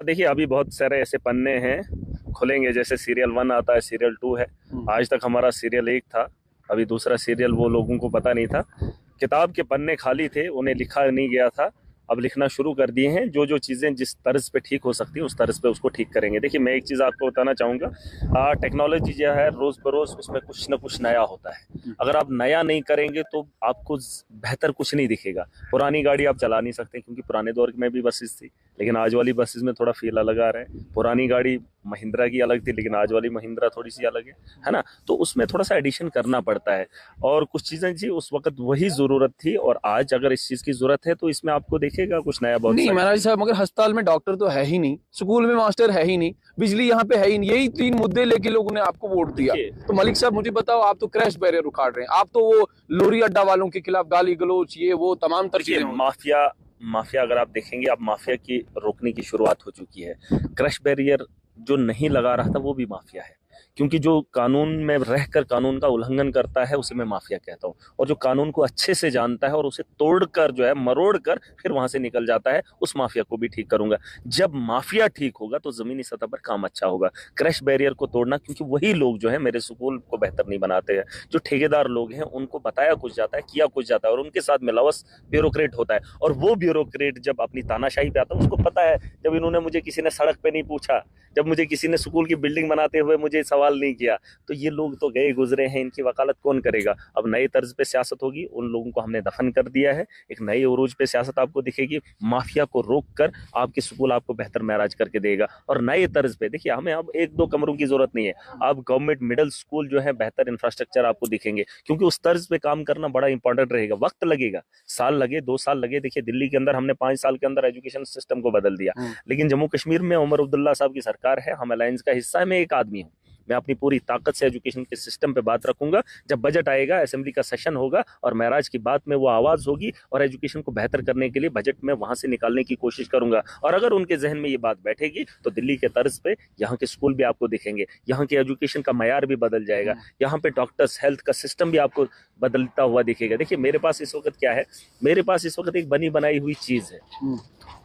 देखिए अभी बहुत सारे ऐसे पन्ने हैं खुलेंगे, जैसे सीरियल 1 आता है, सीरियल 2 है। आज तक हमारा सीरियल 1 था, अभी दूसरा सीरियल वो लोगों को पता नहीं था। किताब के पन्ने खाली थे, उन्हें लिखा नहीं गया था। अब लिखना शुरू कर दिए हैं। जो जो चीज़ें जिस तर्ज पे ठीक हो सकती है उस तर्ज पे उसको ठीक करेंगे। देखिए मैं एक चीज़ आपको बताना चाहूँगा, टेक्नोलॉजी जो है रोज़ बरोज़ उसमें कुछ ना कुछ नया होता है। अगर आप नया नहीं करेंगे तो आपको बेहतर कुछ नहीं दिखेगा। पुरानी गाड़ी आप चला नहीं सकते क्योंकि पुराने दौर में भी बसेस थी, लेकिन आज वाली बसेस में थोड़ा फील अलग आ रहा है। पुरानी गाड़ी महिंद्रा की अलग थी, लेकिन आज वाली महिंद्रा थोड़ी सी अलग है ना। तो उसमें थोड़ा सा एडिशन करना पड़ता है। और कुछ चीजें जी उस वक्त वही जरूरत थी, और आज अगर इस चीज की जरूरत है तो इसमें आपको देखिएगा कुछ नया बहुत नहीं महाराज साहब, मगर अस्पताल में डॉक्टर तो है ही नहीं, स्कूल में मास्टर है ही नहीं, बिजली यहाँ पे है ही नहीं। यही 3 मुद्दे लेके लोगों ने आपको वोट दिया। तो मलिक साहब मुझे बताओ, आप तो क्रैश बैरियर उखाड़ रहे हैं, आप तो वो लोरी अड्डा वालों के खिलाफ गाली गलौज ये वो तमाम तर चीजें। माफिया माफिया अगर आप देखेंगे, अब माफिया की रोकने की शुरुआत हो चुकी है। क्रश बैरियर जो नहीं लगा रहा था वो भी माफिया है, क्योंकि जो कानून में रहकर कानून का उल्लंघन करता है उसे मैं माफिया कहता हूँ। और जो कानून को अच्छे से जानता है और उसे तोड़कर जो है मरोड़ कर फिर वहां से निकल जाता है, उस माफिया को भी ठीक करूंगा। जब माफिया ठीक होगा तो जमीनी सतह पर काम अच्छा होगा। क्रैश बैरियर को तोड़ना, क्योंकि वही लोग जो है मेरे स्कूल को बेहतर नहीं बनाते हैं। जो ठेकेदार लोग हैं उनको बताया कुछ जाता है, किया कुछ जाता है, और उनके साथ मिलावस ब्यूरोक्रेट होता है। और वो ब्यूरोक्रेट जब अपनी तानाशाही पे आता है, उसको पता है जब इन्होंने मुझे किसी ने सड़क पे नहीं पूछा, जब मुझे किसी ने स्कूल की बिल्डिंग बनाते हुए मुझे सवाल नहीं किया, तो ये लोग तो गए गुजरे हैं, इनकी वकालत कौन करेगा। अब नए तर्ज पे सियासत होगी, उन लोगों को हमने दफन कर दिया है। एक नए उरूज पे सियासत आपको दिखेगी, माफिया को रोक कर आपके स्कूल आपको बेहतर महराज करके देगा। और नए तर्ज पे देखिए, हमें अब 1-2 कमरों की जरूरत नहीं है। अब गवर्नमेंट मिडिल स्कूल जो है बेहतर इंफ्रास्ट्रक्चर आपको दिखेंगे, क्योंकि उस तर्ज पे काम करना बड़ा इंपॉर्टेंट रहेगा। वक्त लगेगा, साल लगे, 2 साल लगे। देखिए दिल्ली के अंदर हमने 5 साल के अंदर एजुकेशन सिस्टम को बदल दिया, लेकिन जम्मू कश्मीर में उमर अब्दुल्ला साहब की सरकार है, हम अलायंस का हिस्सा है, मैं एक आदमी हूँ। मैं अपनी पूरी ताकत से एजुकेशन के सिस्टम पे बात रखूंगा। जब बजट आएगा, असेंबली का सेशन होगा और महराज की बात में वो आवाज होगी, और एजुकेशन को बेहतर करने के लिए बजट में वहां से निकालने की कोशिश करूंगा। और अगर उनके जहन में ये बात बैठेगी तो दिल्ली के तर्ज पे यहाँ के स्कूल भी आपको दिखेंगे, यहाँ के एजुकेशन का मयार भी बदल जाएगा, यहाँ पे डॉक्टर्स हेल्थ का सिस्टम भी आपको बदलता हुआ दिखेगा। देखिए मेरे पास इस वक्त क्या है, मेरे पास इस वक्त एक बनी बनाई हुई चीज है,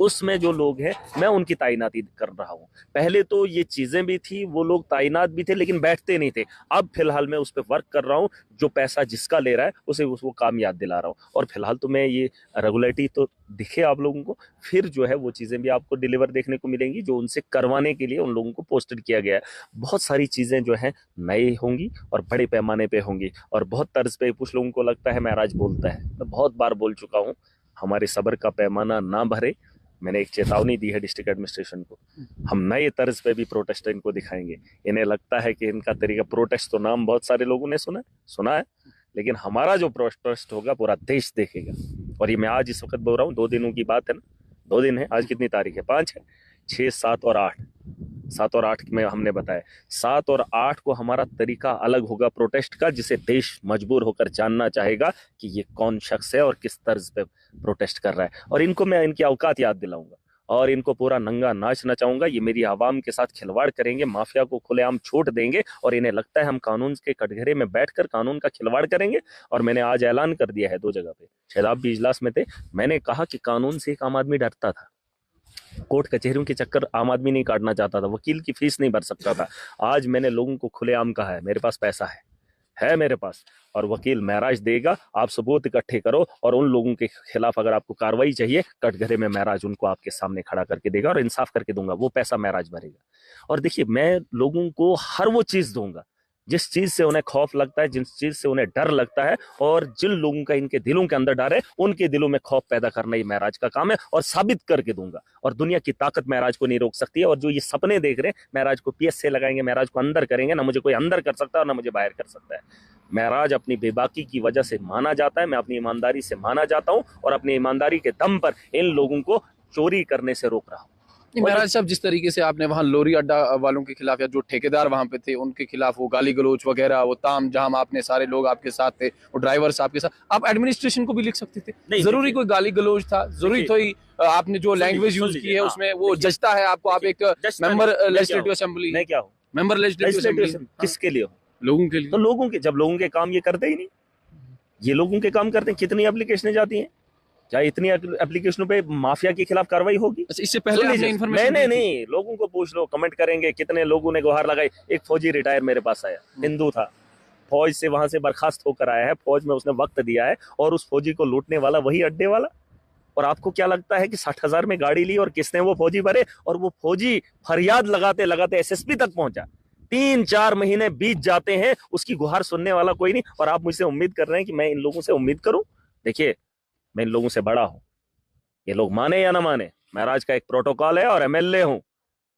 उसमें जो लोग हैं मैं उनकी तैनाती कर रहा हूं। पहले तो ये चीजें भी थी, वो लोग तैनात भी थे लेकिन बैठते नहीं थे। अब फिलहाल मैं उस पर वर्क कर रहा हूं, जो पैसा जिसका ले रहा है उसे वो काम याद दिला रहा हूं। और फिलहाल तो मैं ये रेगुलेटरी तो दिखे आप लोगों को, फिर जो है वो चीजें भी आपको डिलीवर देखने को मिलेंगी जो उनसे करवाने के लिए उन लोगों को पोस्टेड किया गया है। बहुत सारी चीजें जो है नई होंगी और बड़े पैमाने पे होंगी, और बहुत तर्ज पे कुछ लोगों को लगता है महराज बोलता है, मैं बहुत बार बोल चुका हूं, हमारे सब्र का पैमाना ना भरे। मैंने एक चेतावनी दी है डिस्ट्रिक्ट एडमिनिस्ट्रेशन को, हम नए तर्ज पे भी प्रोटेस्ट इनको दिखाएंगे। इन्हें लगता है कि इनका तरीका प्रोटेस्ट, तो नाम बहुत सारे लोगों ने सुना है, लेकिन हमारा जो प्रोटेस्ट होगा पूरा देश देखेगा। और ये मैं आज इस वक्त बोल रहा हूँ, 2 दिनों की बात है ना, 2 दिन है, आज कितनी तारीख है, 5 है, 6, 7 और 8, 7 और 8 में हमने बताया, 7 और 8 को हमारा तरीका अलग होगा प्रोटेस्ट का, जिसे देश मजबूर होकर जानना चाहेगा कि ये कौन शख्स है और किस तर्ज पे प्रोटेस्ट कर रहा है। और इनको मैं इनकी औकात याद दिलाऊंगा और इनको पूरा नंगा नाच नचाऊंगा। ये मेरी आवाम के साथ खिलवाड़ करेंगे, माफिया को खुलेआम छूट देंगे, और इन्हें लगता है हम कानून के कटघरे में बैठकर कानून का खिलवाड़ करेंगे। और मैंने आज ऐलान कर दिया है 2 जगह पे, शायद आप भी इजलास में थे, मैंने कहा कि कानून से एक आम आदमी डरता था, कोर्ट कचहरियों के चक्कर आम आदमी नहीं काटना चाहता था, वकील की फीस नहीं भर सकता था। आज मैंने लोगों को खुलेआम कहा है, मेरे पास पैसा है मेरे पास, और वकील महराज देगा। आप सबूत इकट्ठे करो, और उन लोगों के खिलाफ अगर आपको कार्रवाई चाहिए कटघरे में, महराज उनको आपके सामने खड़ा करके देगा और इंसाफ करके दूंगा, वो पैसा महराज भरेगा। और देखिए मैं लोगों को हर वो चीज दूंगा जिस चीज से उन्हें खौफ लगता है, जिस चीज से उन्हें डर लगता है, और जिन लोगों का इनके दिलों के अंदर डर है उनके दिलों में खौफ पैदा करना ही महराज का काम है, और साबित करके दूंगा। और दुनिया की ताकत महराज को नहीं रोक सकती है। और जो ये सपने देख रहे हैं महराज को पीएस से लगाएंगे, महराज को अंदर करेंगे, ना मुझे कोई अंदर कर सकता है और ना मुझे बाहर कर सकता है। महराज अपनी बेबाकी की वजह से माना जाता है, मैं अपनी ईमानदारी से माना जाता हूं, और अपनी ईमानदारी के दम पर इन लोगों को चोरी करने से रोक रहा हूं। महाराज साहब, जिस तरीके से आपने वहाँ लोरी अड्डा वालों के खिलाफ या जो ठेकेदार वहां पे थे उनके खिलाफ वो गाली गलौज वगैरह, वो ताम झाम, आपने सारे लोग आपके साथ थे, वो ड्राइवर साहब के साथ, आप एडमिनिस्ट्रेशन को भी लिख सकते थे। जरूरी कोई गाली गलौज था, जरूरी तो ही आपने जो लैंग्वेज यूज की है उसमें वो जजता है आपको, आप एक मेंबर लेजिस्लेटिव असेंबली, मैं क्या हूँ, मेंबर लेजिस्लेटिव असेंबली किसके लिए हो, लोगों के लिए। तो लोगों के, जब लोगों के काम ये करते ही नहीं, ये लोगों के काम करते हैं, कितनी एप्लीकेशनें जाती हैं, क्या इतनी एप्लीकेशनों पे माफिया के खिलाफ कार्रवाई होगी? अच्छा, इससे पहले आपने इन्फॉर्मेशन नहीं, लोगों को पूछ लो, कमेंट करेंगे कितने लोगों ने गुहार लगाई। एक फौजी रिटायर मेरे पास आया, हिंदू था, फौज से वहां से बर्खास्त होकर आया है, फौज में उसने वक्त दिया है, और उस फौजी को लूटने वाला वही अड्डे वाला। और आपको क्या लगता है कि 60,000 में गाड़ी ली और किसने वो फौजी भरे? और वो फौजी फरियाद लगाते लगाते एसएसपी तक पहुंचा। 3-4 महीने बीत जाते हैं, उसकी गुहार सुनने वाला कोई नहीं। और आप मुझसे उम्मीद कर रहे हैं कि मैं इन लोगों से उम्मीद करूं? देखिए, मैं इन लोगों से बड़ा हूं, ये लोग माने या ना माने, महराज का एक प्रोटोकॉल है और एमएलए हूं।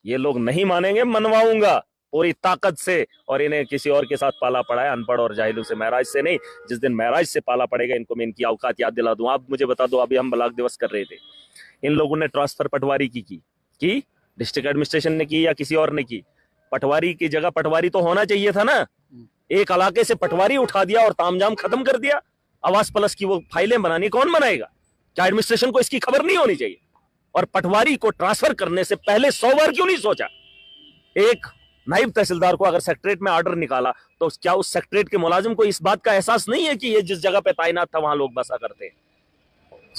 ये लोग नहीं मानेंगे, मनवाऊंगा पूरी ताकत से। और इन्हें किसी और के साथ पाला पड़ा है, अनपढ़ और जाहिलों से, महराज से नहीं। जिस दिन महराज से पाला पड़ेगा, इनको मैं इनकी औकात याद दिला दूं। आप मुझे बता दो, अभी हम ब्लॉक दिवस कर रहे थे, इन लोगों ने ट्रांसफर पटवारी की डिस्ट्रिक्ट एडमिनिस्ट्रेशन ने की या किसी और ने की? पटवारी की जगह पटवारी तो होना चाहिए था ना। एक इलाके से पटवारी उठा दिया और तामझाम खत्म कर दिया। आवास प्लस की वो फाइलें बनानी कौन बनाएगा? क्या एडमिनिस्ट्रेशन को इसकी खबर नहीं होनी चाहिए? और पटवारी को ट्रांसफर करने से पहले 100 बार क्यों नहीं सोचा? एक नायब तहसीलदार को अगर सेक्रेटरीट में ऑर्डर निकाला, तो क्या उस सेक्रेटरीट के मुलाजिम को इस बात का एहसास नहीं है कि ये जिस जगह पे तैनात था वहां लोग बसा करते हैं?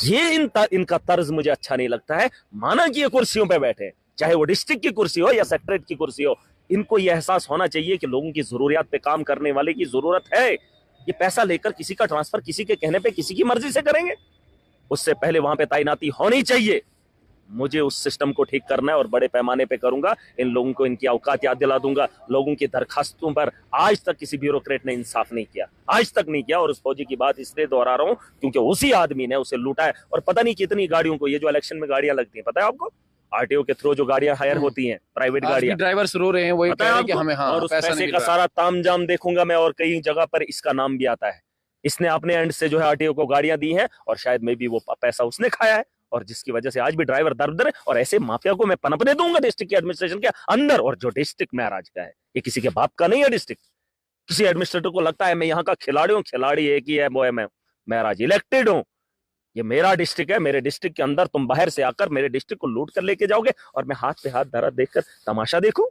ये इनका तर्ज मुझे अच्छा नहीं लगता है। माना कि ये कुर्सियों पे बैठे, चाहे वो डिस्ट्रिक्ट की कुर्सी हो या सेक्रेटरीट की कुर्सी हो, इनको ये एहसास होना चाहिए कि लोगों की जरूरियात पे काम करने वाले की जरूरत है। ये पैसा लेकर किसी का ट्रांसफर किसी के कहने पे किसी की मर्जी से करेंगे? उससे पहले वहां पे तैनाती होनी चाहिए। मुझे उस सिस्टम को ठीक करना है और बड़े पैमाने पे करूंगा। इन लोगों को इनकी औकात याद दिला दूंगा। लोगों की दरखास्तों पर आज तक किसी ब्यूरोक्रेट ने इंसाफ नहीं किया, आज तक नहीं किया। और उस फौजी की बात इसलिए दोहरा रहा हूं क्योंकि उसी आदमी ने उसे लूटा है। और पता नहीं कितनी गाड़ियों को, ये जो इलेक्शन में गाड़ियां लगती हैं, पता है आपको? आरटीओ के थ्रू जो गाड़ियां हायर होती हैं, प्राइवेट गाड़ियां, ड्राइवर्स रो रहे हैं, वही कह रहे हैं कि हमें और उस पैसे का सारा तामझाम देखूंगा मैं। और कई जगह पर इसका नाम भी आता है, इसने अपने एंड से जो है आरटीओ को गाड़ियां दी हैं, और शायद में भी वो पैसा उसने खाया है, और जिसकी वजह से आज भी ड्राइवर दर-दर है। और ऐसे माफिया को मैं पनपने दूंगा डिस्ट्रिक्ट की एडमिनिस्ट्रेशन के अंदर। और जो डिस्ट्रिक्ट महराज का है, ये किसी के बाप का नहीं है डिस्ट्रिक्ट। किसी एडमिनिस्ट्रेटर को लगता है मैं यहाँ का खिलाड़ी हूँ, खिलाड़ी एक ही है, वो है मैं महराज, इलेक्टेड हूँ। ये मेरा डिस्ट्रिक्ट है, मेरे डिस्ट्रिक्ट के अंदर तुम बाहर से आकर मेरे डिस्ट्रिक्ट को लूट कर लेके जाओगे, और मैं हाथ पे हाथ धरा देखकर तमाशा देखूं?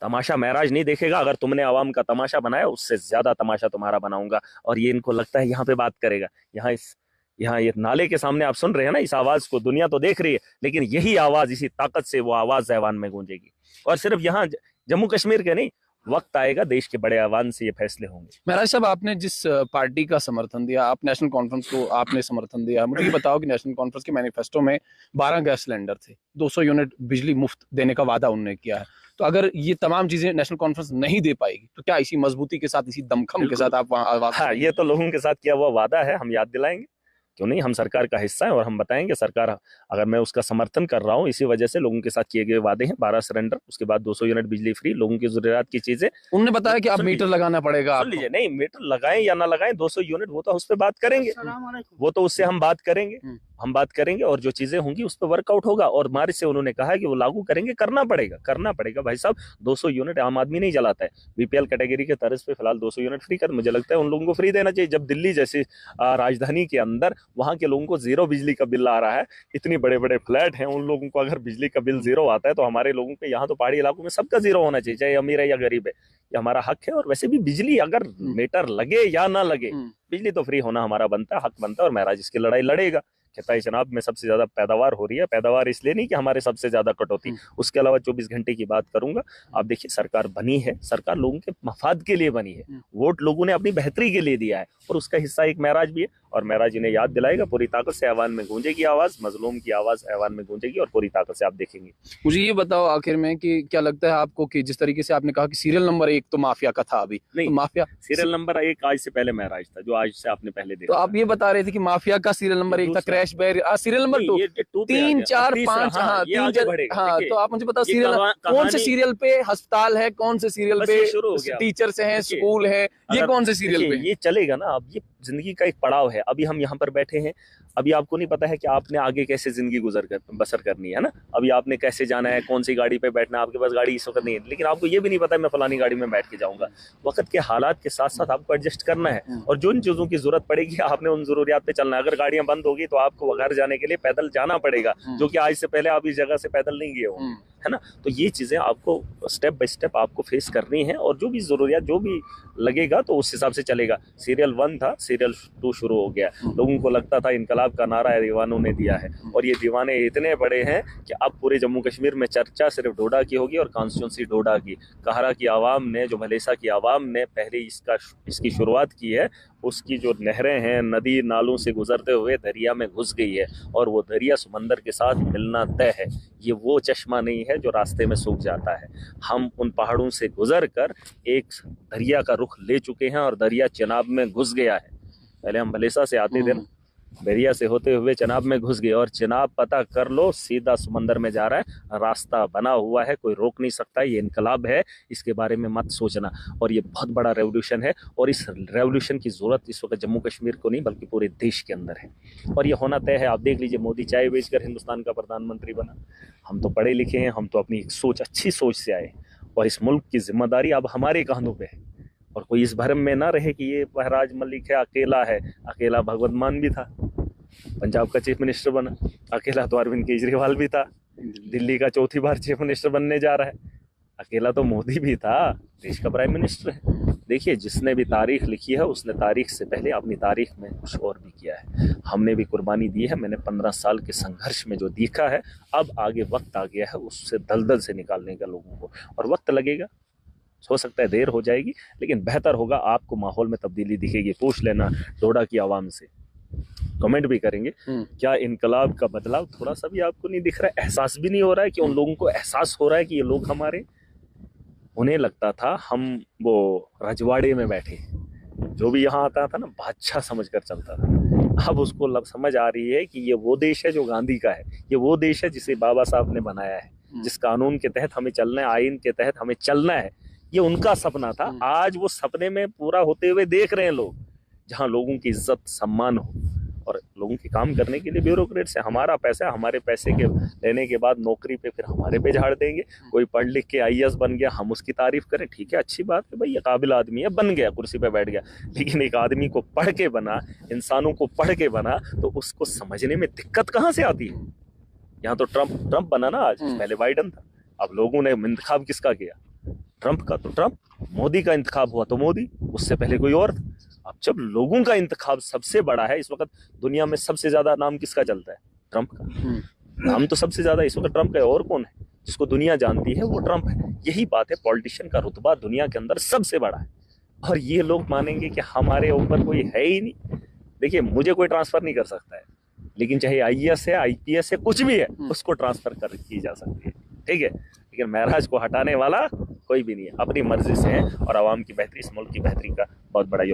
तमाशा महराज नहीं देखेगा। अगर तुमने आवाम का तमाशा बनाया, उससे ज्यादा तमाशा तुम्हारा बनाऊंगा। और ये इनको लगता है यहाँ पे बात करेगा, यहाँ ये नाले के सामने आप सुन रहे हैं ना, इस आवाज को दुनिया तो देख रही है, लेकिन यही आवाज, इसी ताकत से वो आवाज ऐवान में गूंजेगी। और सिर्फ यहाँ जम्मू कश्मीर के नहीं, वक्त आएगा देश के बड़े आवाम से ये फैसले होंगे। महराज साहब, आपने जिस पार्टी का समर्थन दिया, आप नेशनल कॉन्फ्रेंस को आपने समर्थन दिया, मुझे ये बताओ कि नेशनल कॉन्फ्रेंस के मैनिफेस्टो में 12 गैस सिलेंडर थे, 200 यूनिट बिजली मुफ्त देने का वादा उन्होंने किया है। तो अगर ये तमाम चीजें नेशनल कॉन्फ्रेंस नहीं दे पाएगी, तो क्या इसी मजबूती के साथ, इसी दमखम के साथ आप वहां? हाँ, ये तो लोगों के साथ किया हुआ वादा है, हम याद दिलाएंगे, क्यों नहीं? हम सरकार का हिस्सा है और हम बताएंगे। सरकार, अगर मैं उसका समर्थन कर रहा हूँ इसी वजह से, लोगों के साथ किए गए वादे हैं, 12 सिलेंडर, उसके बाद 200 यूनिट बिजली फ्री, लोगों की जरूरत की चीजें। उन्होंने बताया कि आप मीटर लगाना पड़ेगा। सुन लीजिए, नहीं मीटर लगाएं या ना लगाएं, 200 यूनिट, वो तो उस पर बात करेंगे, वो तो उससे हम बात करेंगे, हम बात करेंगे। और जो चीजें होंगी उस पर वर्कआउट होगा। और मारे से उन्होंने कहा कि वो लागू करेंगे, करना पड़ेगा भाई साहब। 200 यूनिट आम आदमी नहीं जलाता है, बीपीएल कैटेगरी के तर्ज पे फिलहाल 200 यूनिट फ्री कर, मुझे लगता है उन लोगों को फ्री देना चाहिए। जब दिल्ली जैसी राजधानी के अंदर वहां के लोगों को जीरो बिजली का बिल आ रहा है, इतनी बड़े बड़े फ्लैट हैं, उन लोगों को अगर बिजली का बिल जीरो आता है, तो हमारे लोगों के यहाँ तो पहाड़ी इलाकों में सबका जीरो होना चाहिए, चाहे अमीर है या गरीब है, ये हमारा हक है। और वैसे भी बिजली अगर मीटर लगे या ना लगे, बिजली तो फ्री होना हमारा बनता है, हक बनता है। और महराज इसकी लड़ाई लड़ेगा। कहता है जनाब में सबसे ज्यादा पैदावार हो रही है, पैदावार इसलिए नहीं कि हमारे सबसे ज्यादा कटौती, उसके अलावा 24 घंटे की बात करूंगा। आप देखिए, सरकार बनी है, सरकार लोगों के मफाद के लिए बनी है, वोट लोगों ने अपनी बेहतरी के लिए दिया है, और उसका हिस्सा एक महराज भी है। और महराज इन्हें याद दिलाएगा, पूरी ताकत से ऐवान में गूंजेगी आवाज, मजलूम की आवाज ऐवान में गूंजेगी, और पूरी ताकत से आप देखेंगे। मुझे ये बताओ आखिर में कि क्या लगता है आपको कि जिस तरीके से आपने कहा कि सीरियल नंबर 1 तो माफिया का था, अभी नहीं, तो माफिया सीरियल नंबर 1 आज से पहले महराज था, जो आज से आपने पहले देखा। तो आप ये बता रहे थे कि माफिया का सीरियल नंबर 1 था क्रैश बैरियर, सीरियल नंबर 2, 3, 4, 5, हाँ, तो आप मुझे बताओ सीरियल कौन से सीरियल पे अस्पताल है, कौन से सीरियल पे टीचर्स हैं, स्कूल है, ये कौन से सीरियल पे? ये चलेगा ना। अब ये जिंदगी का एक पड़ाव है। अभी हम यहाँ पर बैठे हैं, अभी आपको नहीं पता है कि आपने आगे कैसे जिंदगी बसर करनी है ना। अभी आपने कैसे जाना है, कौन सी गाड़ी पे बैठना है, आपके पास गाड़ी इस वक्त नहीं है, लेकिन आपको ये भी नहीं पता है मैं फलानी गाड़ी में बैठ के जाऊंगा। वक्त के हालात के साथ साथ आपको एडजस्ट करना है, और जिन चीजों की जरूरत पड़ेगी आपने उन जरूरियात पे चलना है। अगर गाड़ियां बंद होगी तो आपको घर जाने के लिए पैदल जाना पड़ेगा, जो कि आज से पहले आप इस जगह से पैदल नहीं गए होंगे, है ना। तो ये चीज़ें आपको स्टेप बाय स्टेप आपको फेस करनी है, और जो भी ज़रूरियात जो भी लगेगा तो उस हिसाब से चलेगा। सीरियल 1 था, सीरियल 2 शुरू हो गया। लोगों को लगता था इनकलाब का नारा दीवानों ने दिया है, और ये दीवाने इतने बड़े हैं कि अब पूरे जम्मू कश्मीर में चर्चा सिर्फ डोडा की होगी और कॉन्स्टिट्यूंसी डोडा की। कहरा की आवाम ने, जो भलेसा की आवाम ने पहले इसकी शुरुआत की है, उसकी जो नहरें हैं नदी नालों से गुजरते हुए दरिया में घुस गई है, और वो दरिया समंदर के साथ मिलना तय है। ये वो चश्मा नहीं है जो रास्ते में सूख जाता है। हम उन पहाड़ों से गुजर कर एक दरिया का रुख ले चुके हैं, और दरिया चिनाब में घुस गया है। पहले हम भलेसा से आते थे ना, दरिया से होते हुए चिनाब में घुस गए, और चिनाब पता कर लो सीधा समंदर में जा रहा है। रास्ता बना हुआ है, कोई रोक नहीं सकता। ये इनकलाब है, इसके बारे में मत सोचना। और ये बहुत बड़ा रेवोल्यूशन है, और इस रेवोल्यूशन की जरूरत इस वक्त जम्मू कश्मीर को नहीं बल्कि पूरे देश के अंदर है, और ये होना तय है। आप देख लीजिए, मोदी चाय बेचकर हिंदुस्तान का प्रधानमंत्री बना। हम तो पढ़े लिखे हैं, हम तो अपनी एक सोच, अच्छी सोच से आए, और इस मुल्क की जिम्मेदारी अब हमारे कांधों पे है। और कोई इस भरम में ना रहे कि ये महराज मलिक है, अकेला है। अकेला भगवत मान भी था, पंजाब का चीफ मिनिस्टर बना। अकेला तो अरविंद केजरीवाल भी था, दिल्ली का चौथी बार चीफ मिनिस्टर बनने जा रहा है। अकेला तो मोदी भी था, देश का प्राइम मिनिस्टर है। देखिए, जिसने भी तारीख लिखी है उसने तारीख से पहले अपनी तारीख में कुछ और भी किया है। हमने भी कुर्बानी दी है। मैंने 15 साल के संघर्ष में जो देखा है, अब आगे वक्त आ गया है उससे दलदल से निकालने का लोगों को, और वक्त लगेगा। हो सकता है देर हो जाएगी, लेकिन बेहतर होगा। आपको माहौल में तब्दीली दिखेगी। पूछ लेना डोडा की आवाम से, कमेंट भी करेंगे, क्या इनकलाब का बदलाव थोड़ा सा भी आपको नहीं दिख रहा है? एहसास भी नहीं हो रहा है कि उन लोगों को एहसास हो रहा है कि ये लोग हमारे, उन्हें लगता था हम वो रजवाड़े में बैठे, जो भी यहाँ आता था ना बादशाह समझ कर चलता था। अब उसको समझ आ रही है कि ये वो देश है जो गांधी का है, ये वो देश है जिसे बाबा साहब ने बनाया है, जिस कानून के तहत हमें चलना है, आइन के तहत हमें चलना है। ये उनका सपना था, आज वो सपने में पूरा होते हुए देख रहे हैं लोग, जहाँ लोगों की इज्जत सम्मान हो, और लोगों के काम करने के लिए ब्यूरोक्रेट्स है। हमारा पैसा, हमारे पैसे के लेने के बाद नौकरी पे फिर हमारे पे झाड़ देंगे। कोई पढ़ लिख के आईएएस बन गया, हम उसकी तारीफ करें, ठीक है, अच्छी बात है भाई, ये काबिल आदमी है, बन गया, कुर्सी पे बैठ गया। लेकिन एक आदमी को पढ़ के बना, इंसानों को पढ़ के बना, तो उसको समझने में दिक्कत कहाँ से आती है? यहाँ तो ट्रंप बना ना आज, पहले बाइडन था। अब लोगों ने इंतखाब किसका किया? ट्रंप का। तो ट्रंप, मोदी का इंतखाब हुआ तो मोदी, उससे पहले कोई और था। अब जब लोगों का इंतखाब सबसे बड़ा है, इस वक्त दुनिया में सबसे ज्यादा नाम किसका चलता है? ट्रंप का। नाम तो सबसे ज्यादा इस वक्त ट्रंप का है, और कौन है जिसको दुनिया जानती है? वो ट्रंप है। यही बात है, पॉलिटिशियन का रुतबा दुनिया के अंदर सबसे बड़ा है, और ये लोग मानेंगे कि हमारे ऊपर कोई है ही नहीं। देखिए, मुझे कोई ट्रांसफर नहीं कर सकता है, लेकिन चाहे आईएएस है, आईपीएस है, कुछ भी है, उसको ट्रांसफर की जा सकती है, ठीक है। लेकिन महराज को हटाने वाला कोई भी नहीं है, अपनी मर्जी से है, और आवाम की बेहतरी, इस मुल्क की बेहतरी का बहुत बड़ा योगदान।